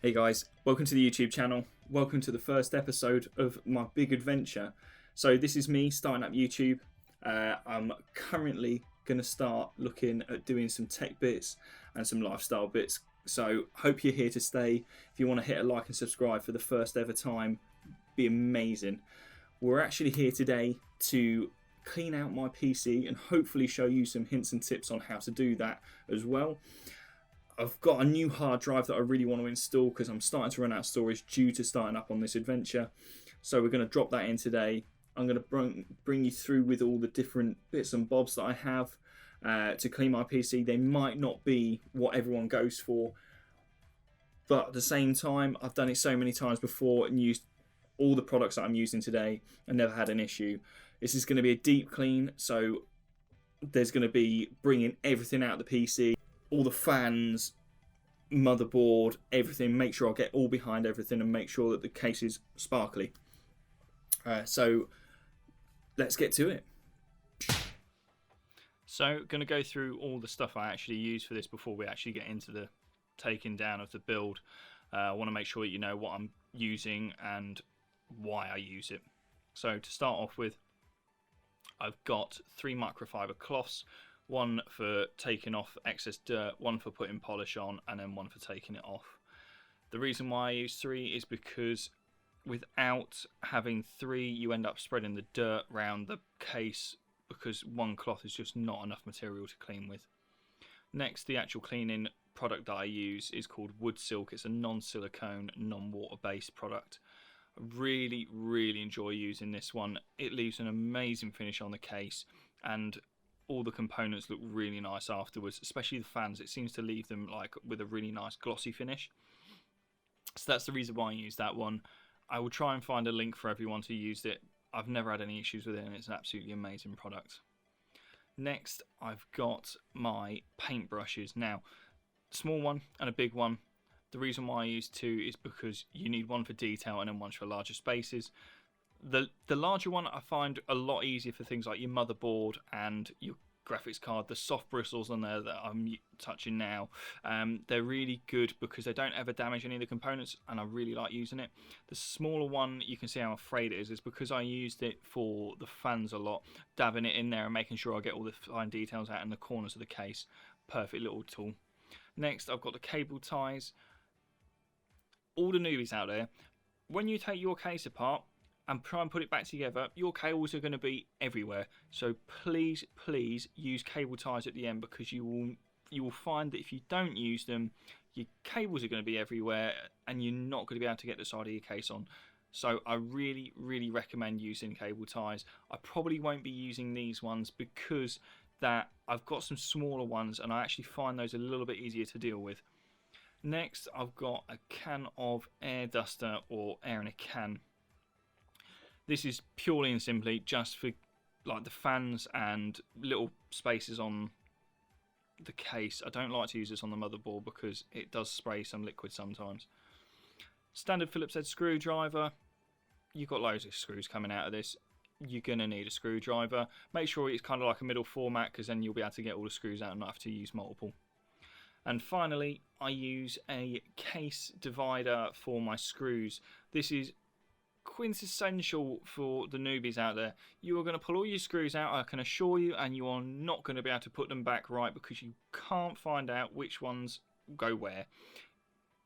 Hey guys, welcome to the YouTube channel. Welcome to the first episode of my big adventure. So this is me starting up YouTube. I'm currently going to start looking at doing some tech bits and some lifestyle bits. So hope you're here to stay. If you want to hit a like and subscribe for the first ever time, be amazing. We're actually here today to clean out my PC and hopefully show you some hints and tips on how to do that as well. I've got a new hard drive that I really want to install because I'm starting to run out of storage due to starting up on this adventure. So we're going to drop that in today. I'm going to bring you through with all the different bits and bobs that I have to clean my PC. They might not be what everyone goes for, but at the same time, I've done it so many times before and used all the products that I'm using today and never had an issue. This is going to be a deep clean, so there's going to be bringing everything out of the PC, all the fans, motherboard, everything. Make sure I get all behind everything and make sure that the case is sparkly. So let's get to it. So going to go through all the stuff I actually use for this before we actually get into the taking down of the build. I want to make sure that you know what I'm using and why I use it. So to start off with, I've got 3 microfiber cloths. One for taking off excess dirt, one for putting polish on, and then one for taking it off. The reason why I use 3 is because without having 3, you end up spreading the dirt around the case because one cloth is just not enough material to clean with. Next, the actual cleaning product that I use is called Wood Silk. It's a non-silicone, non-water based product. I really enjoy using this one. It leaves an amazing finish on the case, and all the components look really nice afterwards, especially the fans. It seems to leave them like with a really nice glossy finish. So that's the reason why I use that one. I will try and find a link for everyone who used it. I've never had any issues with it and it's an absolutely amazing product. Next, I've got my paintbrushes. Now, small one and a big one. The reason why I use 2 is because you need one for detail and then one for larger spaces. The larger one I find a lot easier for things like your motherboard and your graphics card. The soft bristles on there that I'm touching now, they're really good because they don't ever damage any of the components, and I really like using it. The smaller one, you can see how afraid it is because I used it for the fans a lot, dabbing it in there and making sure I get all the fine details out in the corners of the case. Perfect little tool. Next, I've got the cable ties. All the newbies out there, when you take your case apart and try and put it back together, your cables are going to be everywhere. So please use cable ties at the end, because you will find that if you don't use them, your cables are going to be everywhere and you're not going to be able to get the side of your case on. So I really recommend using cable ties. I probably won't be using these ones because that I've got some smaller ones and I actually find those a little bit easier to deal with. Next, I've got a can of air duster, or air in a can. This is purely and simply just for like the fans and little spaces on the case. I don't like to use this on the motherboard because it does spray some liquid sometimes. Standard Phillips head screwdriver. You've got loads of screws coming out of this. You're going to need a screwdriver. Make sure it's kind of like a middle format, because then you'll be able to get all the screws out and not have to use multiple. And finally, I use a case divider for my screws. This is quintessential for the newbies out there. You are going to pull all your screws out, I can assure you, and you are not going to be able to put them back right because you can't find out which ones go where.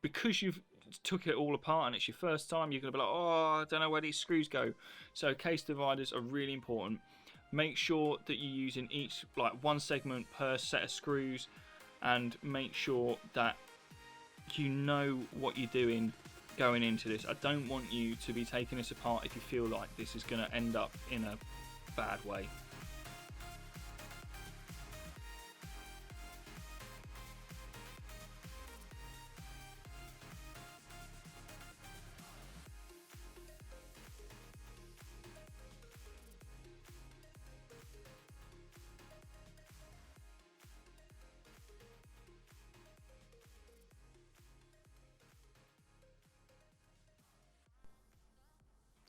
Because you've took it all apart and it's your first time, you're going to be like, oh, I don't know where these screws go. So case dividers are really important. Make sure that you're using each, like, one segment per set of screws, and make sure that you know what you're doing going into this. I don't want you to be taking this apart if you feel like this is going to end up in a bad way.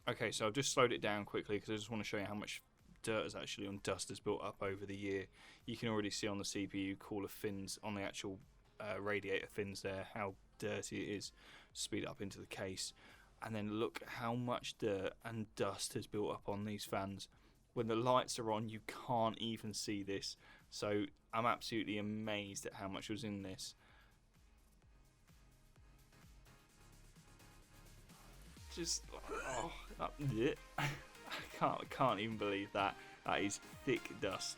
Okay, so I've just slowed it down quickly because I just want to show you how much dirt is actually on dust has built up over the year. You can already see on the CPU cooler fins, on the actual radiator fins there, how dirty it is. Speed it up into the case, and then look how much dirt and dust has built up on these fans. When the lights are on, you can't even see this. So I'm absolutely amazed at how much was in this. Just, oh, I can't even believe that. That is thick dust.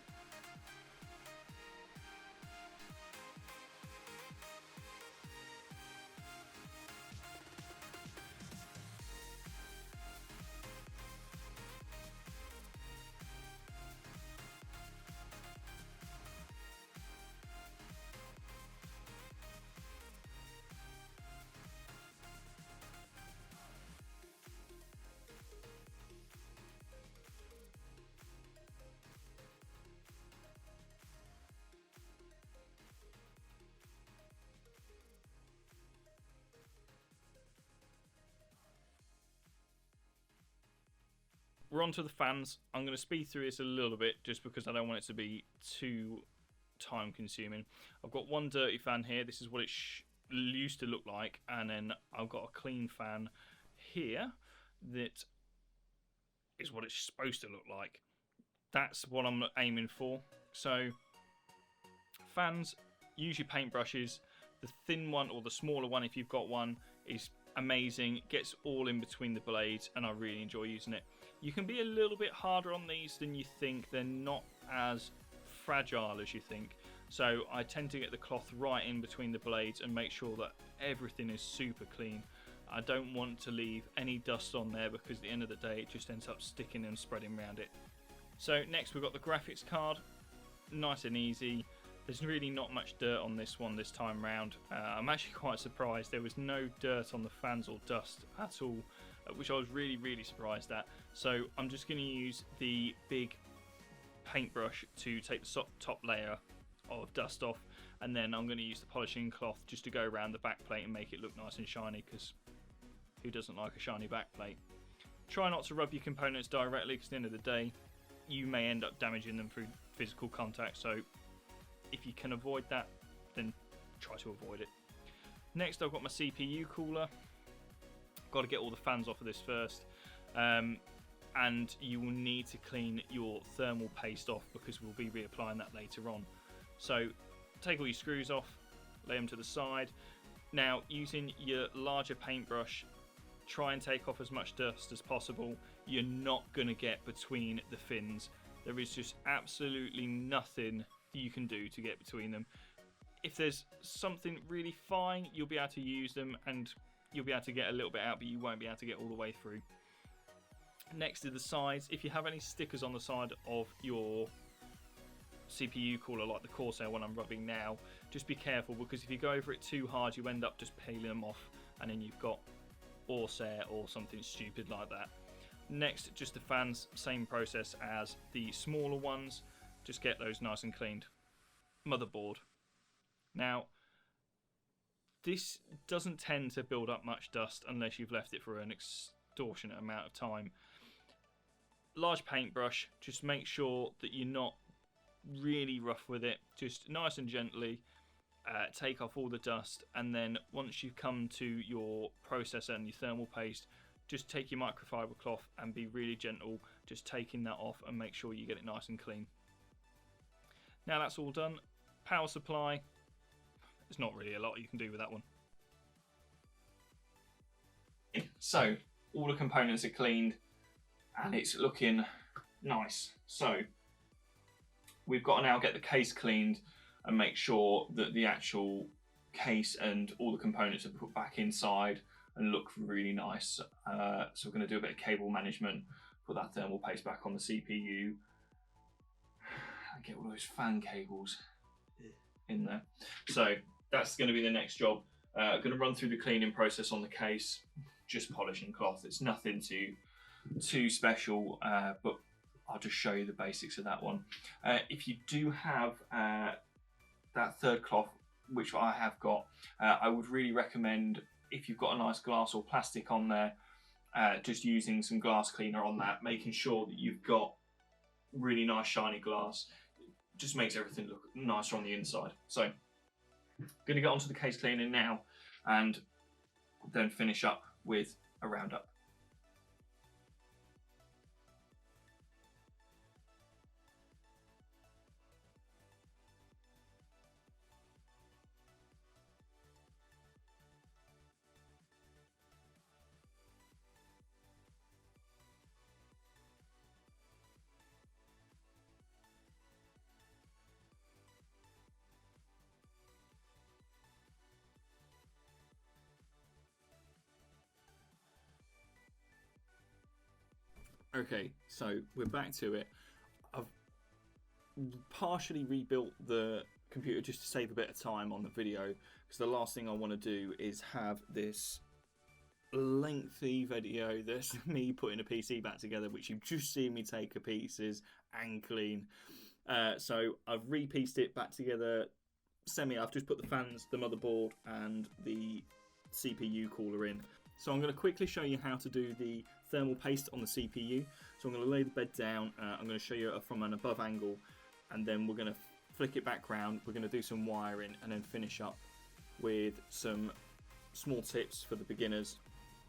We're on to the fans. I'm going to speed through this a little bit just because I don't want it to be too time consuming. I've got one dirty fan here. This is what it used to look like, and then I've got a clean fan here that is what it's supposed to look like. That's what I'm aiming for. So fans, use your paintbrushes. The thin one or the smaller one, if you've got one, is amazing. It gets all in between the blades, and I really enjoy using it. You can be a little bit harder on these than you think. They're not as fragile as you think. So I tend to get the cloth right in between the blades and make sure that everything is super clean. I don't want to leave any dust on there because at the end of the day it just ends up sticking and spreading around it. So next we've got the graphics card. Nice and easy. There's really not much dirt on this one this time round. I'm actually quite surprised there was no dirt on the fans or dust at all, which I was really surprised at. So I'm just going to use the big paintbrush to take the top layer of dust off, and then I'm going to use the polishing cloth just to go around the back plate and make it look nice and shiny, because who doesn't like a shiny back plate? Try not to rub your components directly, because at the end of the day you may end up damaging them through physical contact, so if you can avoid that, then try to avoid it. Next I've got my CPU cooler. Got to get all the fans off of this first, and you will need to clean your thermal paste off because we'll be reapplying that later on. So take all your screws off, lay them to the side. Now using your larger paintbrush, try and take off as much dust as possible. You're not going to get between the fins. There is just absolutely nothing you can do to get between them. If there's something really fine, you'll be able to use them and you'll be able to get a little bit out, but you won't be able to get all the way through. Next to the sides, if you have any stickers on the side of your CPU cooler, like the Corsair one I'm rubbing now, just be careful, because if you go over it too hard you end up just peeling them off, and then you've got Corsair or something stupid like that. Next, just the fans, same process as the smaller ones. Just get those nice and cleaned. Motherboard. Now, this doesn't tend to build up much dust unless you've left it for an extortionate amount of time. Large paintbrush, just make sure that you're not really rough with it. Just nice and gently take off all the dust, and then once you've come to your processor and your thermal paste, just take your microfiber cloth and be really gentle, just taking that off, and make sure you get it nice and clean. Now that's all done. Power supply, there's not really a lot you can do with that one. So all the components are cleaned and it's looking nice. So we've got to now get the case cleaned and make sure that the actual case and all the components are put back inside and look really nice. So we're going to do a bit of cable management, put that thermal paste back on the CPU, and get all those fan cables in there. So that's going to be the next job. I'm going to run through the cleaning process on the case, just polishing cloth. It's nothing too special, but I'll just show you the basics of that one. If you do have that third cloth, which I have got, I would really recommend, if you've got a nice glass or plastic on there, just using some glass cleaner on that, making sure that you've got really nice shiny glass. It just makes everything look nicer on the inside. So Going to get onto the case cleaning now and then finish up with a roundup. Okay, so we're back to it. I've partially rebuilt the computer just to save a bit of time on the video, because the last thing I want to do is have this lengthy video that's me putting a PC back together, which you've just seen me take to pieces and clean. So I've repieced it back together I've just put the fans, the motherboard and the CPU cooler in. So I'm going to quickly show you how to do the thermal paste on the CPU. So I'm going to lay the bed down, I'm going to show you from an above angle, and then we're going to flick it back round, we're going to do some wiring, and then finish up with some small tips for the beginners.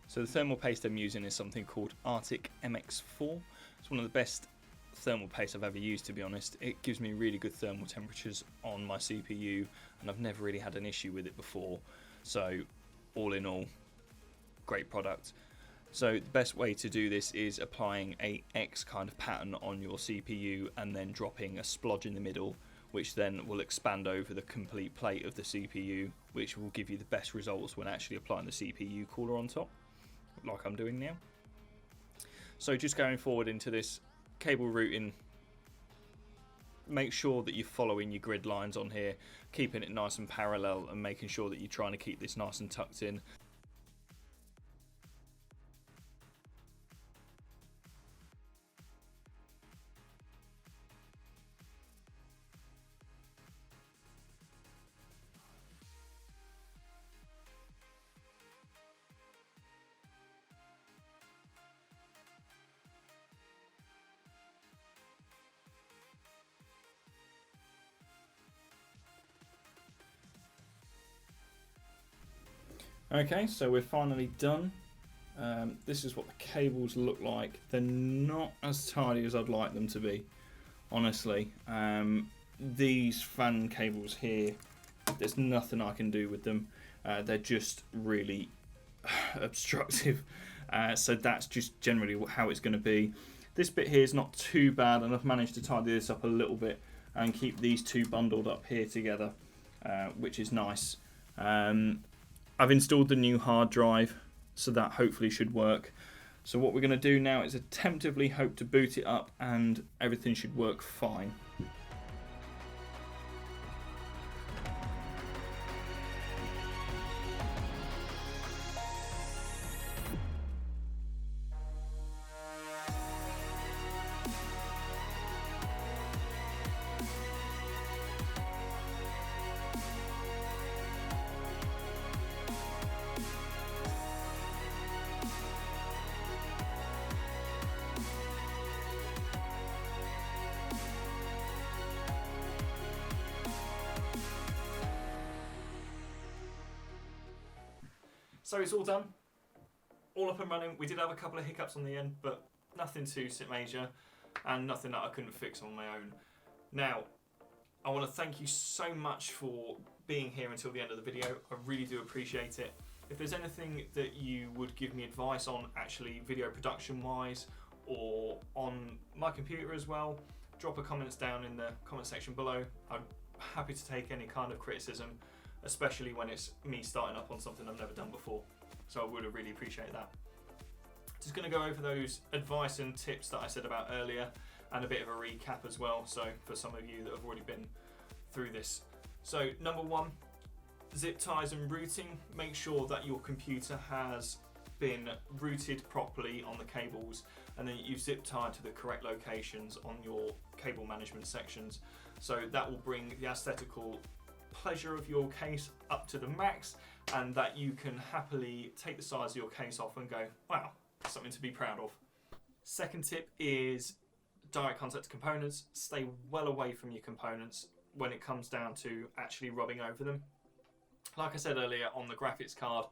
So the thermal paste I'm using is something called Arctic MX4. It's one of the best thermal paste I've ever used, to be honest. It gives me really good thermal temperatures on my CPU, and I've never really had an issue with it before. So all in all, great product. So the best way to do this is applying a X kind of pattern on your CPU and then dropping a splodge in the middle, which then will expand over the complete plate of the CPU, which will give you the best results when actually applying the CPU cooler on top, like I'm doing now. So just going forward into this cable routing, make sure that you're following your grid lines on here, keeping it nice and parallel and making sure that you're trying to keep this nice and tucked in. Okay, so we're finally done. This is what the cables look like. They're not as tidy as I'd like them to be, honestly. These fan cables here, there's nothing I can do with them. They're just really obstructive. So that's just generally how it's going to be. This bit here is not too bad, and I've managed to tidy this up a little bit and keep these two bundled up here together, which is nice. I've installed the new hard drive, so that hopefully should work. So what we're going to do now is attemptively hope to boot it up and everything should work fine. So it's all done, all up and running. We did have a couple of hiccups on the end, but nothing too major and nothing that I couldn't fix on my own. Now, I want to thank you so much for being here until the end of the video. I really do appreciate it. If there's anything that you would give me advice on, actually video production wise, or on my computer as well, drop a comments down in the comment section below. I'm happy to take any kind of criticism, especially when it's me starting up on something I've never done before. So I would really appreciate that. Just going to go over those advice and tips that I said about earlier, and a bit of a recap as well, so for some of you that have already been through this. So number one, zip ties and routing. Make sure that your computer has been routed properly on the cables, and then you've zip tied to the correct locations on your cable management sections. So that will bring the aesthetical pleasure of your case up to the max, and that you can happily take the size of your case off and go, wow, something to be proud of. Second tip is direct contact to components. Stay well away from your components when it comes down to actually rubbing over them. Like I said earlier, on the graphics card,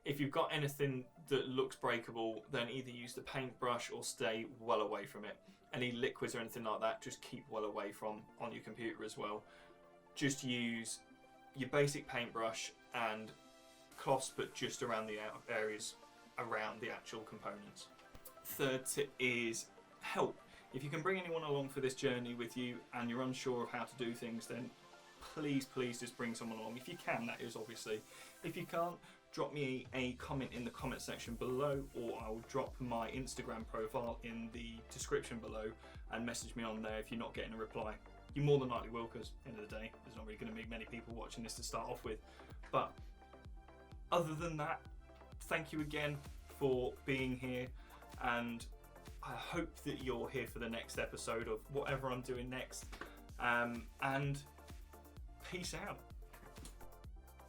if you've got anything that looks breakable, then either use the paintbrush or stay well away from it. Any liquids or anything like that, just keep well away from on your computer as well. Just use your basic paintbrush and cloths, but just around the areas around the actual components. Third tip is help. If you can bring anyone along for this journey with you and you're unsure of how to do things, then please just bring someone along. If you can, that is, obviously. If you can't, drop me a comment in the comment section below, or I'll drop my Instagram profile in the description below and message me on there if you're not getting a reply. You more than likely will, because at the end of the day, there's not really going to be many people watching this to start off with. But other than that, thank you again for being here, and I hope that you're here for the next episode of whatever I'm doing next. And peace out.